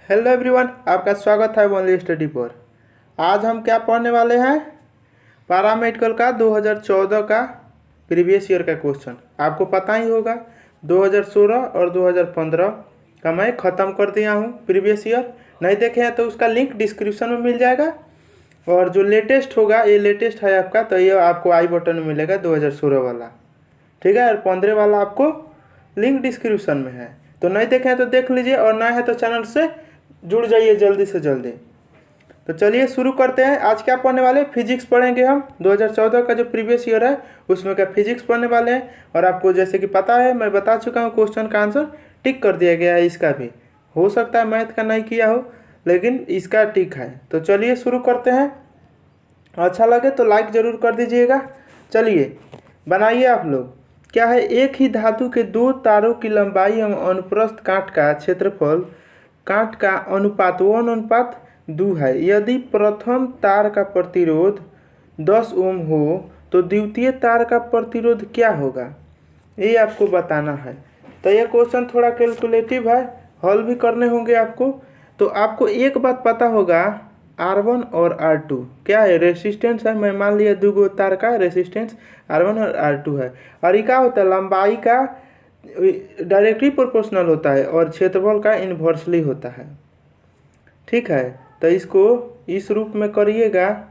Hello everyone, आपका स्वागत है ओनली स्टडी पर। आज हम क्या पढ़ने वाले हैं? पैरामेडिकल का 2014 का प्रीवियस ईयर का क्वेश्चन। आपको पता ही होगा 2016 और 2015 का मैं ख़त्म कर दिया हूँ प्रीवियस ईयर। नहीं देखे हैं तो उसका लिंक डिस्क्रिप्शन में मिल जाएगा। और जो लेटेस्ट होगा, ये लेटेस्ट है आपका, तो ये आपको आई बटन में मिलेगा 2016 वाला। ठीक है, और 15 वाला आपको लिंक डिस्क्रिप्शन में है। तो नहीं देखे हैं तो देख लीजिए, और नए हैं तो चैनल से जुड़ जाइए जल्दी से जल्दी। तो चलिए शुरू करते हैं। आज क्या पढ़ने वाले? फिजिक्स पढ़ेंगे हम। 2014 का जो प्रीवियस ईयर है उसमें का फिजिक्स पढ़ने वाले हैं। और आपको जैसे कि पता है, मैं बता चुका हूँ, क्वेश्चन का आंसर टिक कर दिया गया है। इसका भी हो सकता है मैथ का नहीं किया हो, लेकिन इसका टिक है। तो चलिए शुरू करते हैं। अच्छा लगे तो लाइक ज़रूर कर दीजिएगा। चलिए बनाइए आप लोग। क्या है? एक ही धातु के दो तारों की लंबाई एवं अनुप्रस्थ काट का क्षेत्रफल काट का अनुपात 1:2 है। यदि प्रथम तार का प्रतिरोध 10 ओम हो तो द्वितीय तार का प्रतिरोध क्या होगा, ये आपको बताना है। तो यह क्वेश्चन थोड़ा कैलकुलेटिव है, हल भी करने होंगे आपको। तो आपको एक बात पता होगा, R1 और R2 क्या है? रेसिस्टेंस है। मैं मान लिया दो गो तार का रेसिस्टेंस R1 और R2 है। और ये क्या होता है? लंबाई का डायरेक्टली प्रोपोर्शनल होता है और क्षेत्रफल का इन्वर्सली होता है। ठीक है, तो इसको इस रूप में करिएगा।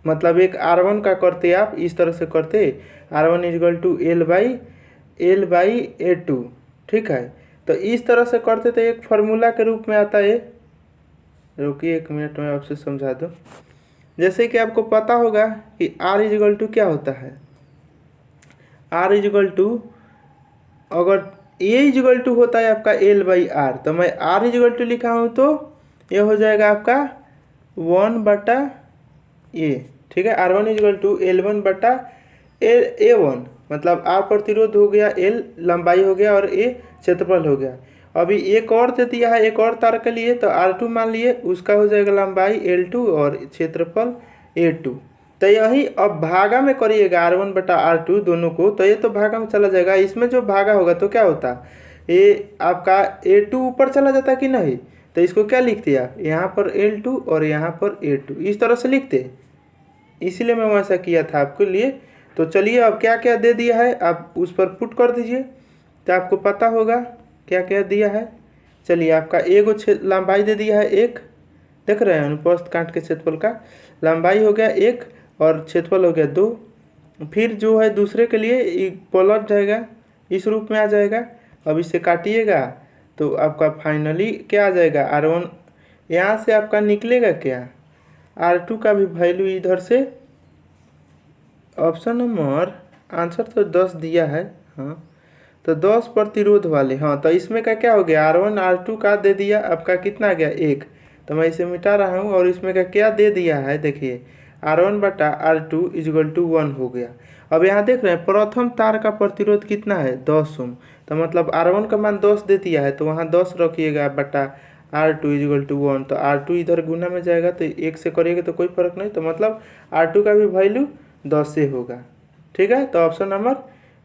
मतलब एक R1 का करते आप इस तरह से करते, R1 = L/A2। ठीक है, तो इस तरह से करते तो एक फार्मूला के रूप में आता है। रुकिए एक मिनट में आपसे समझा दूँ। जैसे कि आपको पता होगा कि R क्या होता है। R अगर A होता है आपका L/R, तो मैं R लिखा हूँ तो ये हो जाएगा आपका 1/A। ठीक है, R1 L1/A1। मतलब R प्रतिरोध हो गया, L लंबाई हो गया और A क्षेत्रफल हो गया। अभी एक और दे दिया है एक और तार के लिए, तो R2 मान लिए, उसका हो जाएगा लंबाई L2 और क्षेत्रफल A2। तो यही अब भागा में करिएगा R1/R2 दोनों को, तो ये तो भागा में चला जाएगा। इसमें जो भागा होगा तो क्या होता, ये आपका A2 ऊपर चला जाता कि नहीं। तो इसको क्या लिखते आप, यहाँ पर L2 और यहाँ पर A2, इस तरह से लिखते। इसीलिए मैं वैसा किया था आपके लिए। तो चलिए अब क्या क्या दे दिया है आप उस पर पुट कर दीजिए, तो आपको पता होगा क्या क्या दिया है। चलिए, आपका एगो लंबाई दे दिया है एक, देख रहे हैं, अनुप्रस्थ काट के क्षेत्रफल का लंबाई हो गया एक और क्षेत्रफल हो गया 2। फिर जो है दूसरे के लिए पलट जाएगा, इस रूप में आ जाएगा। अब इसे काटिएगा तो आपका फाइनली क्या आ जाएगा, R1। यहाँ से आपका निकलेगा क्या, R2 का भी वैल्यू इधर से। ऑप्शन नंबर आंसर तो 10 दिया है, हाँ, तो 10 प्रतिरोध वाले। हाँ, तो इसमें का क्या हो गया, R1 R2 का दे दिया आपका कितना आ गया 1। तो मैं इसे मिटा रहा हूँ। और इसमें का क्या दे दिया है, देखिए R1/R2 = 1 हो गया। अब यहाँ देख रहे हैं प्रथम तार का प्रतिरोध कितना है, 10 ओम। तो मतलब R1 का मान 10 दे दिया है, तो वहाँ 10 रखिएगा बटा R2 = 1। तो R2 इधर गुना में जाएगा, तो 1 से करिएगा तो कोई फर्क नहीं। तो मतलब R2 का भी वैल्यू 10 से होगा। ठीक है, तो ऑप्शन नंबर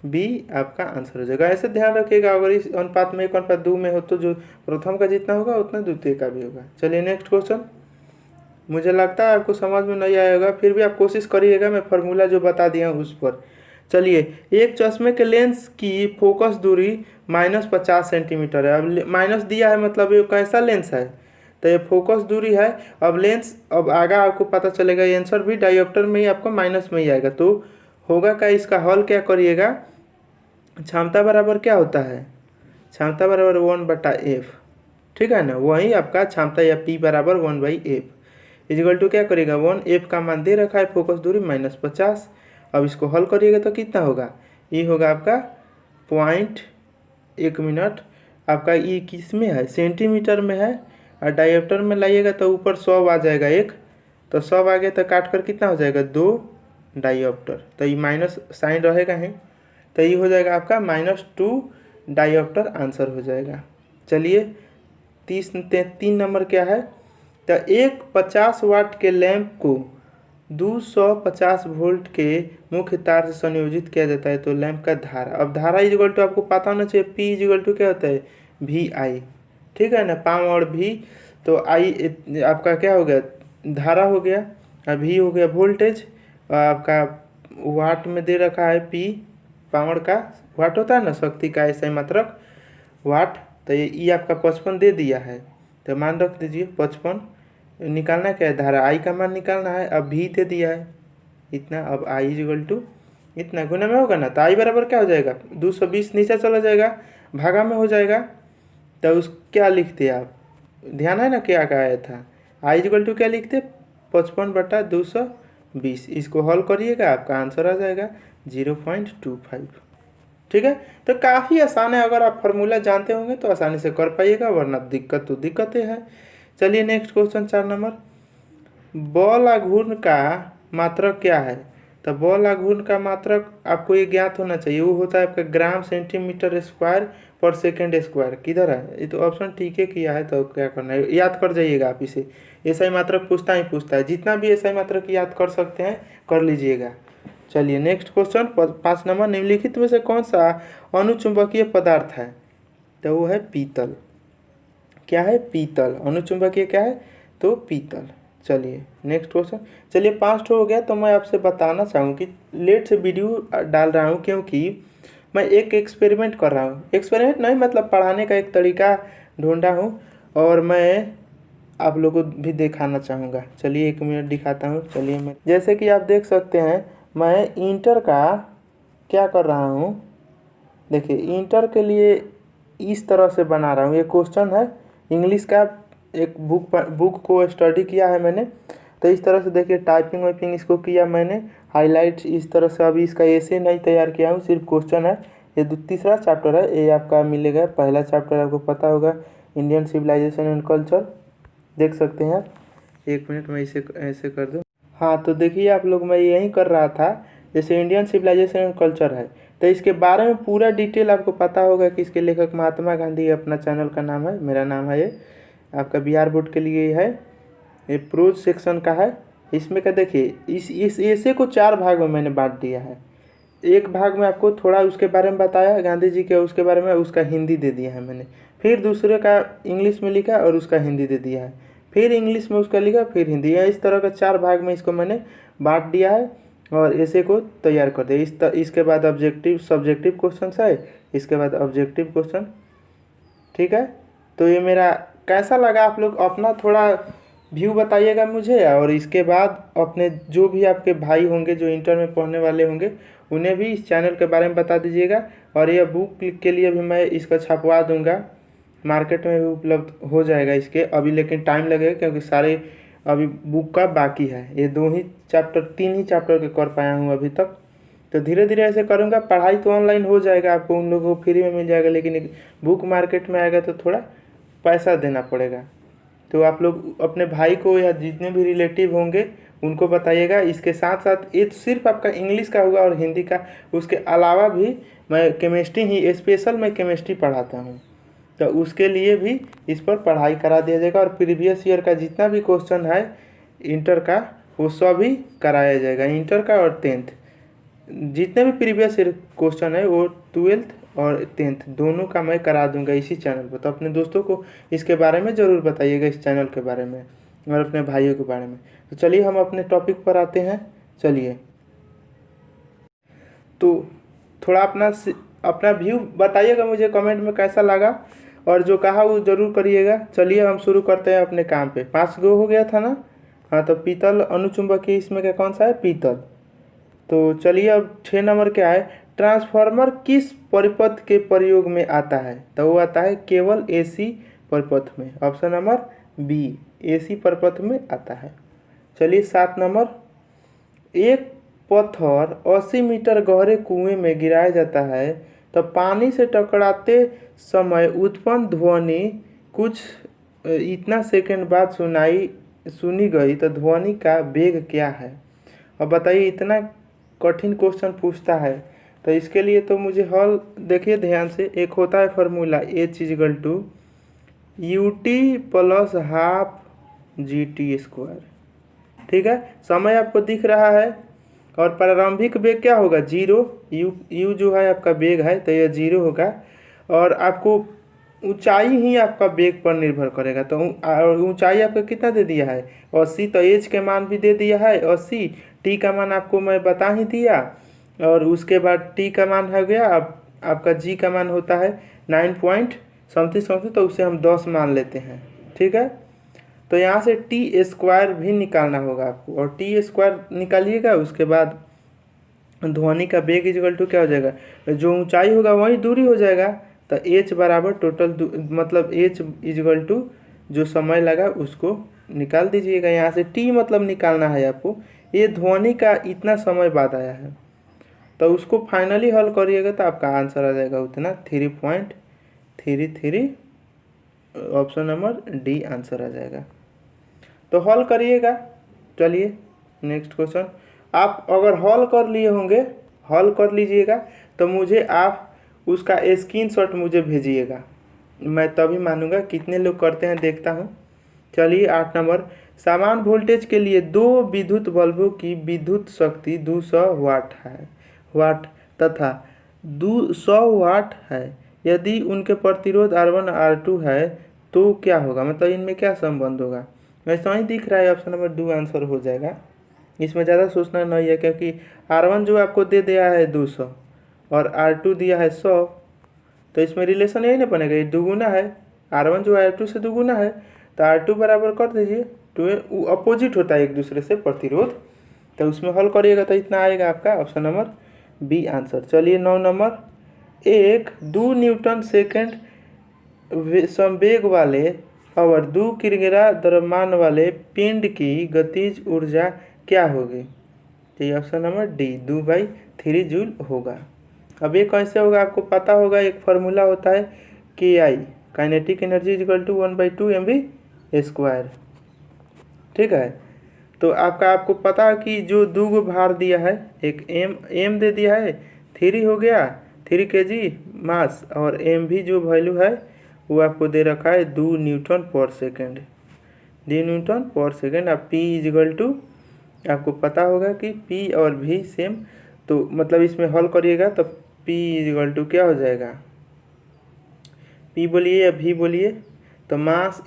बी आपका आंसर हो जाएगा। ऐसे ध्यान रखिएगा, अगर इस अनुपात में 1:2 में हो तो जो प्रथम का जितना होगा उतना द्वितीय का भी होगा। चलिए नेक्स्ट क्वेश्चन। मुझे लगता है आपको समझ में नहीं आएगा, फिर भी आप कोशिश करिएगा, मैं फार्मूला जो बता दिया हूँ उस पर। चलिए, एक चश्मे के लेंस की फोकस दूरी -50 सेंटीमीटर है। अब माइनस दिया है, मतलब ये कैसा लेंस है, तो ये फोकस दूरी है। अब लेंस, अब आगा आपको पता चलेगा, ये आंसर भी डायोप्टर में ही आपको माइनस में ही आएगा। तो होगा क्या, इसका हल क्या करिएगा, क्षमता बराबर क्या होता है, क्षमता बराबर 1/f। ठीक है ना, वही आपका क्षमता या P बराबर 1/f इजिकल टू क्या करेगा, 1f का मान दे रखा है, फोकस दूरी -50। अब इसको हल करिएगा तो कितना होगा, ये होगा आपका 0.1 मिनट। आपका ये किस में है, सेंटीमीटर में है। और डायोप्टर में लाइएगा तो ऊपर 100 आ जाएगा एक, तो 100 आ गया तो काट कर कितना हो जाएगा 2 डायोप्टर। तो ये माइनस साइन रहेगा ही, तो ये हो जाएगा आपका -2 डायोप्टर आंसर हो जाएगा। चलिए 3 नंबर क्या है, तो एक 50 वाट के लैंप को 250 वोल्ट के मुख्य तार से संयोजित किया जाता है, तो लैंप का धारा। अब धारा इजिकल टू आपको पता होना चाहिए, P इजिकल टू क्या होता है, VI। ठीक है ना, पाम और भी। तो आई आपका क्या हो गया, धारा हो गया, V हो गया वोल्टेज, और आपका वाट में दे रखा है P, पावर का वाट होता है ना, शक्ति का ऐसा ही मात्रक वाट। तो ये E आपका 55 दे दिया है, तो मान रख दीजिए 55। निकालना क्या है, धारा I का मान निकालना है। अब V दे दिया है इतना, अब I इक्वल टू इतना, गुना में होगा ना, तो I बराबर क्या हो जाएगा, 220 नीचे चला जाएगा, भागा में हो जाएगा। तो उस क्या लिखते आप, ध्यान है ना क्या आया था, I इक्वल टू क्या लिखते, 55/220। इसको हल करिएगा, आपका आंसर आ जाएगा 0.25। ठीक है, तो काफ़ी आसान है, अगर आप फार्मूला जानते होंगे तो आसानी से कर पाइएगा, वरना दिक्कत तो दिक्कतें हैं। चलिए नेक्स्ट क्वेश्चन 4 नंबर, बल आघूर्ण का मात्रक क्या है। तो बल आघूर्ण का मात्रक आपको ये ज्ञात होना चाहिए, वो होता है आपका ग्राम सेंटीमीटर स्क्वायर पर सेकेंड स्क्वायर। किधर है ये, तो ऑप्शन ठीक है किया है, तो क्या करना है, याद कर जाइएगा आप इसे। ऐसा मात्रक पूछता ही पूछता है, जितना भी ऐसा मात्रक याद कर सकते हैं कर लीजिएगा। चलिए नेक्स्ट क्वेश्चन 5 नंबर, निम्नलिखित में से कौन सा अनुचुंबकीय पदार्थ है। तो वो है पीतल। क्या है, पीतल। अनुचुंबकीय क्या है, तो पीतल। चलिए नेक्स्ट क्वेश्चन, चलिए 5 हो गया। तो मैं आपसे बताना चाहूँ कि लेट से वीडियो डाल रहा हूँ, क्योंकि मैं एक एक्सपेरिमेंट कर रहा हूँ। एक्सपेरिमेंट नहीं, मतलब पढ़ाने का एक तरीका ढूंढा हूँ, और मैं आप लोगों को भी दिखाना चाहूँगा। चलिए 1 मिनट दिखाता हूँ। चलिए, मैं जैसे कि आप देख सकते हैं, मैं इंटर का क्या कर रहा हूँ, देखिए इंटर के लिए इस तरह से बना रहा हूँ। ये क्वेश्चन है इंग्लिश का, एक बुक को स्टडी किया है मैंने। तो इस तरह से देखिए, टाइपिंग वाइपिंग इसको किया मैंने, हाईलाइट इस तरह से। अभी इसका ऐसे नहीं तैयार किया हूँ, सिर्फ क्वेश्चन है। ये तीसरा चैप्टर है, ये आपका मिलेगा। पहला चैप्टर आपको पता होगा, इंडियन सिविलाइजेशन एंड कल्चर, देख सकते हैं आप। 1 मिनट में इसे ऐसे कर दूँ। हाँ, तो देखिए आप लोग, मैं यही कर रहा था। जैसे इंडियन सिविलाइजेशन एंड कल्चर है, तो इसके बारे में पूरा डिटेल आपको पता होगा कि इसके लेखक महात्मा गांधी, अपना चैनल का नाम है, मेरा नाम है, ये आपका बिहार बोर्ड के लिए है। ये प्रोज सेक्शन का है। इसमें क्या देखिए, इस ऐसे को 4 भाग में मैंने बांट दिया है। एक भाग में आपको थोड़ा उसके बारे में बताया गांधी जी के, उसके बारे में उसका हिंदी दे दिया है मैंने। फिर दूसरे का इंग्लिश में लिखा और उसका हिंदी दे दिया है, फिर इंग्लिश में उसका लिखा, फिर हिंदी। इस तरह का 4 भाग में इसको मैंने बांट दिया है, और ऐसे को तैयार कर दिया। इसके बाद ऑब्जेक्टिव सब्जेक्टिव क्वेश्चन है, इसके बाद ऑब्जेक्टिव क्वेश्चन। ठीक है, तो ये मेरा कैसा लगा, आप लोग अपना थोड़ा व्यू बताइएगा मुझे। और इसके बाद अपने जो भी आपके भाई होंगे जो इंटर में पढ़ने वाले होंगे, उन्हें भी इस चैनल के बारे में बता दीजिएगा। और यह बुक के लिए भी मैं इसका छपवा दूंगा, मार्केट में भी उपलब्ध हो जाएगा इसके अभी, लेकिन टाइम लगेगा, क्योंकि सारे अभी बुक का बाकी है। ये 3 ही चैप्टर के कर पाया हूँ अभी तक। तो धीरे धीरे ऐसे करूँगा। पढ़ाई तो ऑनलाइन हो जाएगा, आपको उन लोगों को फ्री में मिल जाएगा, लेकिन बुक मार्केट में आएगा तो थोड़ा पैसा देना पड़ेगा। तो आप लोग अपने भाई को या जितने भी रिलेटिव होंगे उनको बताइएगा। इसके साथ साथ ये सिर्फ आपका इंग्लिश का होगा और हिंदी का, उसके अलावा भी मैं केमिस्ट्री ही स्पेशल मैं केमिस्ट्री पढ़ाता हूँ, तो उसके लिए भी इस पर पढ़ाई करा दिया जाएगा। और प्रीवियस ईयर का जितना भी क्वेश्चन है इंटर का, वो सभी कराया जाएगा। इंटर का और 10th जितने भी प्रीवियस ईयर क्वेश्चन है, वो 12th और 10th दोनों का मैं करा दूंगा इसी चैनल पर। तो अपने दोस्तों को इसके बारे में ज़रूर बताइएगा, इस चैनल के बारे में और अपने भाइयों के बारे में। तो चलिए हम अपने टॉपिक पर आते हैं। चलिए, तो थोड़ा अपना व्यू बताइएगा मुझे कमेंट में कैसा लगा, और जो कहा वो ज़रूर करिएगा। चलिए हम शुरू करते हैं अपने काम पे। 5 गो हो गया था ना। हाँ, तो पीतल अनुचुंबकीय, इसमें क्या कौन सा है, पीतल। तो चलिए अब 6 नंबर क्या है, ट्रांसफार्मर किस परिपथ के प्रयोग में आता है। तो वो आता है केवल AC परिपथ में। ऑप्शन नंबर बी, AC परिपथ में आता है। चलिए 7 नंबर, एक पत्थर 80 मीटर गहरे कुएं में गिराया जाता है, तो पानी से टकराते समय उत्पन्न ध्वनि कुछ इतना सेकंड बाद सुनी गई, तो ध्वनि का वेग क्या है। अब बताइए, इतना कठिन क्वेश्चन पूछता है, तो इसके लिए तो मुझे हल देखिए ध्यान से। एक होता है फार्मूला H = UT + ½ GT²। ठीक है, समय आपको दिख रहा है, और प्रारंभिक वेग क्या होगा, 0। U जो है आपका वेग है, तो यह 0 होगा। और आपको ऊंचाई ही आपका वेग पर निर्भर करेगा। तो ऊंचाई आपका कितना दे दिया है 80, तो एच के मान भी दे दिया है 80, टी का मान आपको मैं बता ही दिया, और उसके बाद टी का मान हो गया। अब आपका जी का मान होता है 9 पॉइंट समथिंग समथिंग, तो उसे हम 10 मान लेते हैं। ठीक है, तो यहाँ से टी स्क्वायर भी निकालना होगा आपको, और टी स्क्वायर निकालिएगा। उसके बाद ध्वनि का वेग इजगल टू क्या हो जाएगा, जो ऊंचाई होगा वही दूरी हो जाएगा। तो एच बराबर टोटल मतलब एच इजगल टू जो समय लगा उसको निकाल दीजिएगा। यहाँ से टी मतलब निकालना है आपको, ये ध्वनि का इतना समय बाद आया है, तो उसको फाइनली हल करिएगा तो आपका आंसर आ जाएगा उतना 3.33। ऑप्शन नंबर डी आंसर आ जाएगा। तो हल करिएगा। चलिए नेक्स्ट क्वेश्चन। आप अगर हल कर लिए होंगे, हल कर लीजिएगा, तो मुझे आप उसका स्क्रीनशॉट मुझे भेजिएगा, मैं तभी मानूंगा। कितने लोग करते हैं देखता हूँ। चलिए 8 नंबर। समान वोल्टेज के लिए दो विद्युत बल्बों की विद्युत शक्ति 200 वाट तथा 200 वाट है। यदि उनके प्रतिरोध R1 R2 है तो क्या होगा, मतलब इनमें क्या संबंध होगा। ऐसा ही दिख रहा है, ऑप्शन नंबर 2 आंसर हो जाएगा। इसमें ज़्यादा सोचना नहीं है, क्योंकि R1 जो आपको दे दिया है 200 और R2 दिया है 100, तो इसमें रिलेशन यही ना बनेगा, ये दुगुना है। R1 जो R2 से दुगुना है, तो R2 बराबर कर दीजिए। तो अपोजिट होता है एक दूसरे से प्रतिरोध, तो उसमें हल करिएगा तो इतना आएगा आपका ऑप्शन नंबर बी आंसर। चलिए 9 नंबर। एक 2 न्यूटन सेकेंड संवेग वाले और 2 किलोग्राम द्रव्यमान वाले पिंड की गतिज ऊर्जा क्या होगी। तो ये ऑप्शन नंबर डी 2/3 जूल होगा। अब ये कैसे होगा आपको पता होगा, एक फार्मूला होता है KI, kinetic energy equal to 1/2 mv²। ठीक है, तो आपको पता है कि जो दो गो भार दिया है, एक एम दे दिया है 3 हो गया 3 kg मास, और एम भी जो वैल्यू है वो आपको दे रखा है 2 न्यूटन पर सेकेंड, 2 न्यूटन पर सेकेंड। अब P इजगल टू आपको पता होगा कि P और V सेम, तो मतलब इसमें हल करिएगा तो P इजगल टू क्या हो जाएगा, P बोलिए या V बोलिए, तो mass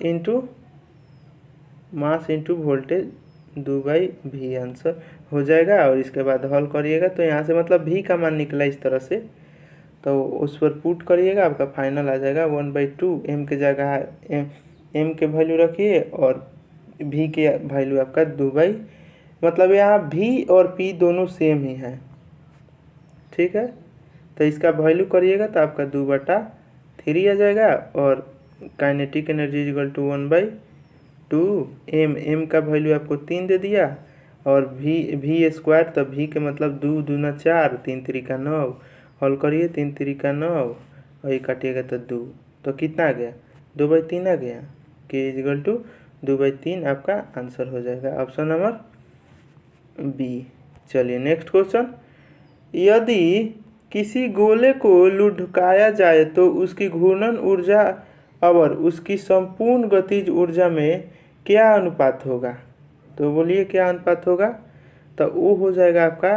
into voltage 2/V answer हो जाएगा। और इसके बाद हल करिएगा तो यहाँ से मतलब V का मान निकला इस तरह से, तो उस पर पुट करिएगा, आपका फाइनल आ जाएगा 1/2 m के जगह m के वैल्यू रखिए और V के वैल्यू आपका 2/, मतलब यहाँ V और P दोनों सेम ही है। ठीक है, तो इसका वैल्यू करिएगा तो आपका 2/3 आ जाएगा, और kinetic energy equal to 1/2 m का वैल्यू आपको 3 दे दिया, और V स्क्वायर, तो V के मतलब 2 दूना 4, 3 3 9, हल करिए 3 3 9 और ये काटिएगा तो 2, तो कितना आ गया 2/3 आ गया, K इक्वल टू 2/3 आपका आंसर हो जाएगा ऑप्शन नंबर बी। चलिए नेक्स्ट क्वेश्चन। यदि किसी गोले को लुढ़काया जाए तो उसकी घूर्णन ऊर्जा और उसकी संपूर्ण गतिज ऊर्जा में क्या अनुपात होगा। तो बोलिए क्या अनुपात होगा, तो वो हो जाएगा आपका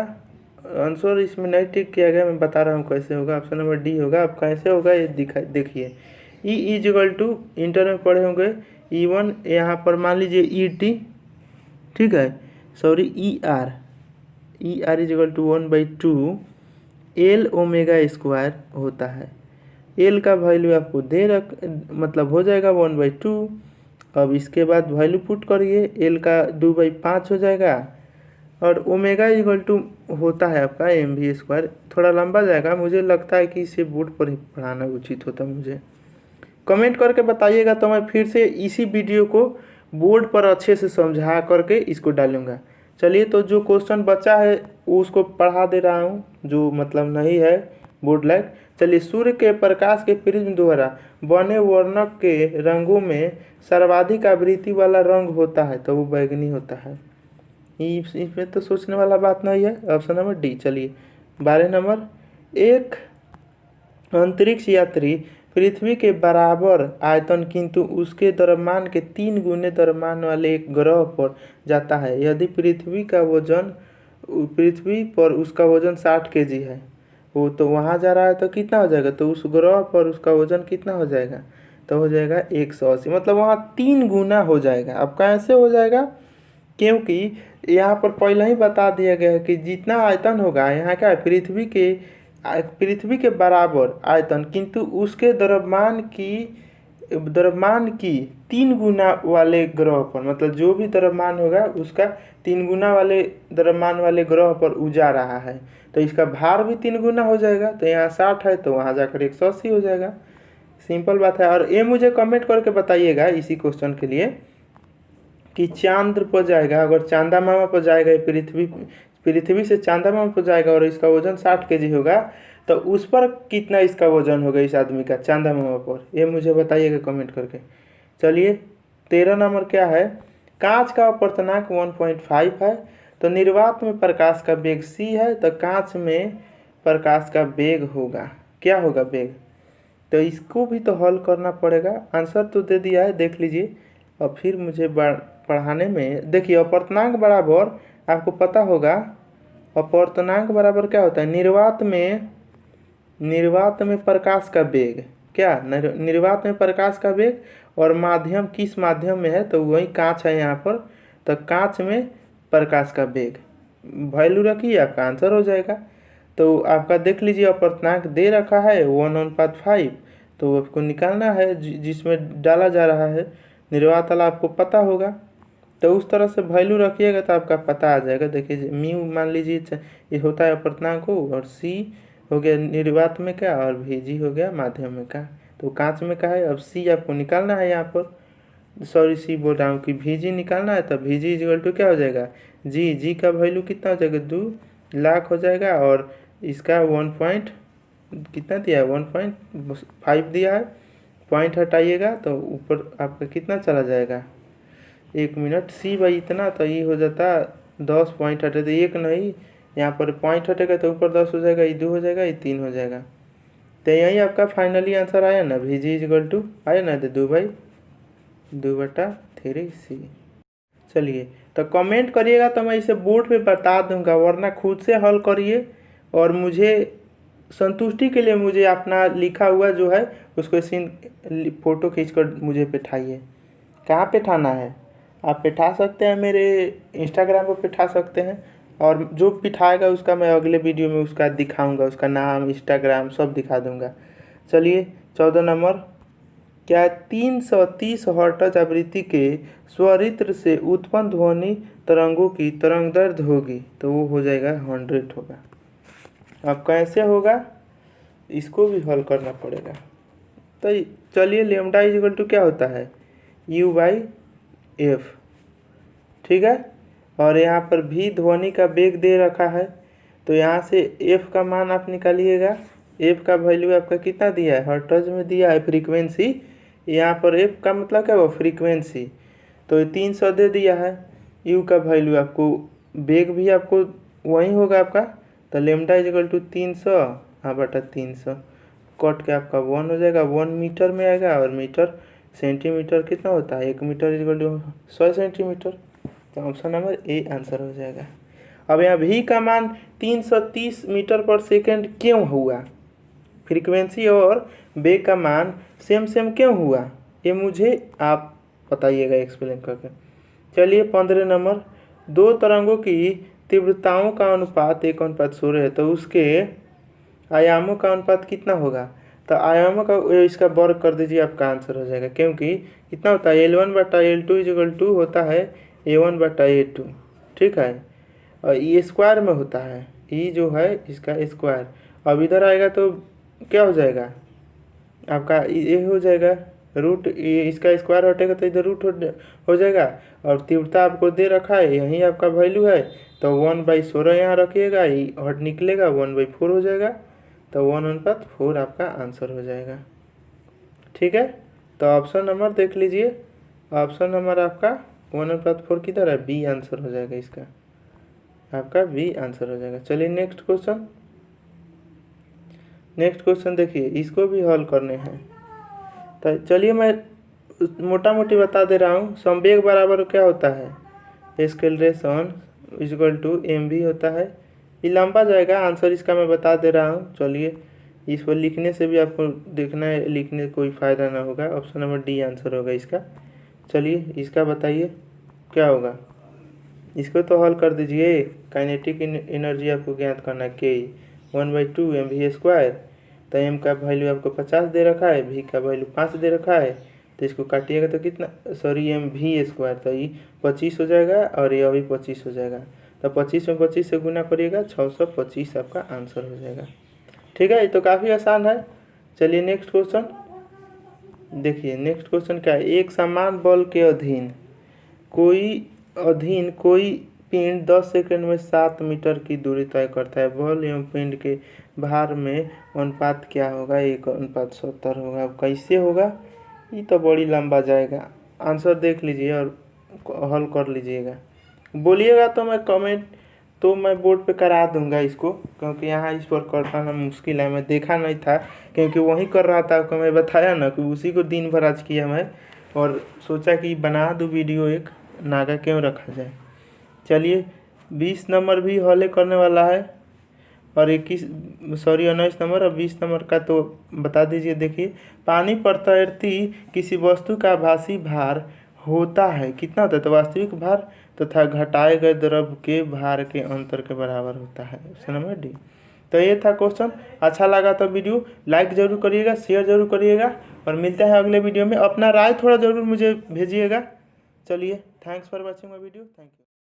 आंसर। इसमें नहीं टिक किया गया, मैं बता रहा हूँ कैसे होगा, ऑप्शन नंबर डी होगा। अब कैसे होगा ये देखिए, E इजगल टू इंटर में पढ़े होंगे E1, यहाँ पर मान लीजिए ET, ठीक है, sorry ER equal to 1/2 L omega square होता है। L का वैल्यू आपको मतलब हो जाएगा 1/2। अब इसके बाद वैल्यू पुट करिए, L का 2/5 हो जाएगा, और ओमेगा इक्वल टू होता है आपका mv²। थोड़ा लंबा जाएगा, मुझे लगता है कि इसे बोर्ड पर ही पढ़ाना उचित होता। मुझे कमेंट करके बताइएगा, तो मैं फिर से इसी वीडियो को बोर्ड पर अच्छे से समझा करके इसको डालूंगा। चलिए, तो जो क्वेश्चन बचा है वो उसको पढ़ा दे रहा हूँ, जो मतलब नहीं है बोर्ड लाइक। चलिए, सूर्य के प्रकाश के प्रिज्म द्वारा बने वर्णक के रंगों में सर्वाधिक आवृत्ति वाला रंग होता है, तो वो बैंगनी होता है। इसमें तो सोचने वाला बात नहीं है, ऑप्शन नंबर डी। चलिए 12 नंबर। एक अंतरिक्ष यात्री पृथ्वी के बराबर आयतन किंतु उसके द्रव्यमान के 3 गुने द्रव्यमान वाले एक ग्रह पर जाता है। यदि पृथ्वी पर उसका वजन 60 kg है, वो तो वहाँ जा रहा है, तो कितना हो जाएगा, तो उस ग्रह पर उसका वजन कितना हो जाएगा, तो हो जाएगा 180, मतलब वहाँ 3 गुना हो जाएगा। अब कैसे हो जाएगा, क्योंकि यहाँ पर पहले ही बता दिया गया है कि जितना आयतन होगा यहाँ का पृथ्वी के बराबर आयतन, किंतु उसके द्रव्यमान की 3 गुना वाले ग्रह पर, मतलब जो भी द्रव्यमान होगा उसका 3 गुना वाले द्रव्यमान वाले ग्रह पर उ जा रहा है, तो इसका भार भी 3 गुना हो जाएगा। तो यहाँ 60 है तो वहाँ जाकर 180 हो जाएगा। सिंपल बात है। और ये मुझे कमेंट करके बताइएगा इसी क्वेश्चन के लिए कि चांद पर जाएगा, अगर चांदा मामा पर जाएगा, पृथ्वी से चांदा मामा पर जाएगा और इसका वजन 60 केजी होगा, तो उस पर कितना इसका वजन होगा इस आदमी का चांदा मामा पर, ये मुझे बताइएगा कमेंट करके। चलिए 13 नंबर क्या है, कांच का अपवर्तनांक 1.5 है, तो निर्वात में प्रकाश का वेग c है, तो कांच में प्रकाश का वेग होगा, क्या होगा वेग, तो इसको भी तो हल करना पड़ेगा। आंसर तो दे दिया है, देख लीजिए। और फिर मुझे पढ़ाने में देखिए, अपवर्तनांक बराबर आपको पता होगा, अपवर्तनांक बराबर क्या होता है, निर्वात में प्रकाश का वेग, क्या निर्वात में प्रकाश का वेग, और माध्यम किस माध्यम में है, तो वही कांच है यहाँ पर, तो कांच में प्रकाश का वेग वैल्यू रखिए, आपका आंसर हो जाएगा। तो आपका देख लीजिए, अपवर्तनांक दे रखा है 1/5, तो आपको निकालना है जिसमें डाला जा रहा है निर्वात वाला, आपको पता होगा, तो उस तरह से वैल्यू रखिएगा तो आपका पता आ जाएगा। देखिए म्यू मान लीजिए ये होता है अपवर्तनांक को, और सी हो गया निर्वात में का, और जी हो गया माध्यम में का, तो कांच में का है। अब सी आपको निकालना है, यहाँ पर सॉरी सी बोल रहा हूँ कि जी निकालना है, तब जी इक्वल टू क्या हो जाएगा, जी का वैल्यू कितना हो जाएगा, 2 लाख हो जाएगा, और इसका 1 कितना दिया है, 1.5 दिया है, पॉइंट हटाइएगा तो ऊपर आपका कितना चला जाएगा, 1 मिनट, सी बाई इतना, तो ये हो जाता 10, पॉइंट हटे तो 1 नहीं, यहाँ पर पॉइंट हटेगा तो ऊपर 10 हो जाएगा, ये 2 हो जाएगा, ये 3 हो जाएगा। तो यही आपका फाइनली आंसर आया ना, जी इक्वल टू आया ना, तो 2/3c। चलिए तो कमेंट करिएगा, तो मैं इसे बोर्ड पे बता दूंगा, वरना खुद से हल करिए, और मुझे संतुष्टि के लिए मुझे अपना लिखा हुआ जो है उसको सीन फ़ोटो खींचकर मुझे पिठाइए। कहाँ पिठाना है, आप पिठा सकते हैं, मेरे इंस्टाग्राम पर पिठा सकते हैं, और जो पिठाएगा उसका मैं अगले वीडियो में उसका दिखाऊंगा, उसका नाम इंस्टाग्राम सब दिखा दूंगा। चलिए 14 नंबर क्या, 330 हर्ट्ज आवृत्ति के स्वरित्र से उत्पन्न ध्वनि तरंगों की तरंगदैर्ध्य होगी, तो वो हो जाएगा 100 होगा। अब कैसे होगा, इसको भी हल करना पड़ेगा। तो चलिए लेमडा इक्वल टू क्या होता है, U/F, ठीक है, और यहाँ पर भी ध्वनि का वेग दे रखा है, तो यहाँ से F का मान आप निकालिएगा। F का वैल्यू आपका कितना दिया है, हर्ट्ज में दिया है, फ्रीक्वेंसी, यहाँ पर F का मतलब क्या हुआ, फ्रीक्वेंसी, तो 300 दे दिया है। U का वैल्यू आपको, वेग भी आपको वही होगा आपका, तो लेमडा इक्वल टू 300 बटा 300, कट के आपका 1 हो जाएगा, 1 मीटर में आएगा, और मीटर सेंटीमीटर कितना होता है, 1 मीटर इक्वल टू 100 सेंटीमीटर, तो ऑप्शन नंबर ए आंसर हो जाएगा। अब यहाँ भी का मान 330 मीटर पर सेकेंड क्यों हुआ, फ्रीक्वेंसी और वेग का मान सेम क्यों हुआ, ये मुझे आप बताइएगा एक्सप्लेन करके। चलिए 15 नंबर, 2 तरंगों की तीव्रताओं का अनुपात 1:16 है, तो उसके आयामों का अनुपात कितना होगा, तो आयामों का इसका वर्ग कर दीजिए, आपका आंसर हो जाएगा, क्योंकि कितना होता है, L1/L2 इक्वल टू होता है A1/A2, ठीक है, और ये स्क्वायर में होता है, ये जो है इसका स्क्वायर, अब इधर आएगा तो क्या हो जाएगा आपका, ये हो जाएगा रूट, ये इसका स्क्वायर हटेगा तो इधर रूट हो जाएगा, और तीव्रता आपको दे रखा है, यही आपका वैल्यू है, तो 1/16 यहाँ रखिएगा, ये हट निकलेगा 1/4 हो जाएगा, तो 1/4 आपका आंसर हो जाएगा, ठीक है। तो ऑप्शन नंबर देख लीजिए, ऑप्शन नंबर आपका 1/4 किधर है, बी आंसर हो जाएगा इसका, आपका बी आंसर हो जाएगा। चलिए नेक्स्ट क्वेश्चन देखिए, इसको भी हल करने हैं, तो चलिए मैं मोटा मोटी बता दे रहा हूँ। संवेग बराबर क्या होता है, एक्सेलरेशन इक्वल टू mv होता है, ये लंबा जाएगा, आंसर इसका मैं बता दे रहा हूँ। चलिए इस पर लिखने से भी आपको देखना है, लिखने कोई फ़ायदा ना होगा। ऑप्शन नंबर डी आंसर होगा इसका। चलिए इसका बताइए क्या होगा। इसको तो हल कर दीजिए। काइनेटिक एनर्जी आपको ज्ञात करना है के 1/2 mv²। तो एम का वैल्यू आपको 50 दे रखा है, वी का वैल्यू 5 दे रखा है। तो इसको काटिएगा तो कितना, सॉरी mv², तो ये 25 हो जाएगा और ये अभी 25 हो जाएगा। तो 25 में 25 से गुना करिएगा, 625 आपका आंसर हो जाएगा। ठीक है, ये तो काफ़ी आसान है। चलिए नेक्स्ट क्वेश्चन देखिए। नेक्स्ट क्वेश्चन क्या है। एक समान बल के अधीन कोई पिंड 10 सेकंड में 7 मीटर की दूरी तय करता है। बल एवं पिंड के भार में अनुपात क्या होगा। 1:70 होगा। अब कैसे होगा, ये तो बड़ी लंबा जाएगा। आंसर देख लीजिए और हल कर लीजिएगा। बोलिएगा तो मैं बोर्ड पे करा दूंगा इसको, क्योंकि यहाँ इस पर करना मुश्किल है। मैं देखा नहीं था, क्योंकि वही कर रहा था। आपको मैं बताया ना कि उसी को दिन भर आज किया मैं, और सोचा कि बना दूँ वीडियो, एक नागा क्यों रखा जाए। चलिए 20 नंबर भी हॉले करने वाला है, और 19 नंबर और 20 नंबर का तो बता दीजिए। देखिए, पानी पर तैरती किसी वस्तु का आभासी भार होता है कितना होता है, तो वास्तविक भार तथा घटाए गए द्रव के भार के अंतर के बराबर होता है। Option number D. तो ये था क्वेश्चन। अच्छा लगा तो वीडियो लाइक जरूर करिएगा, शेयर जरूर करिएगा, और मिलते हैं अगले वीडियो में। अपना राय थोड़ा ज़रूर मुझे भेजिएगा। चलिए, thanks for watching my video. Thank you.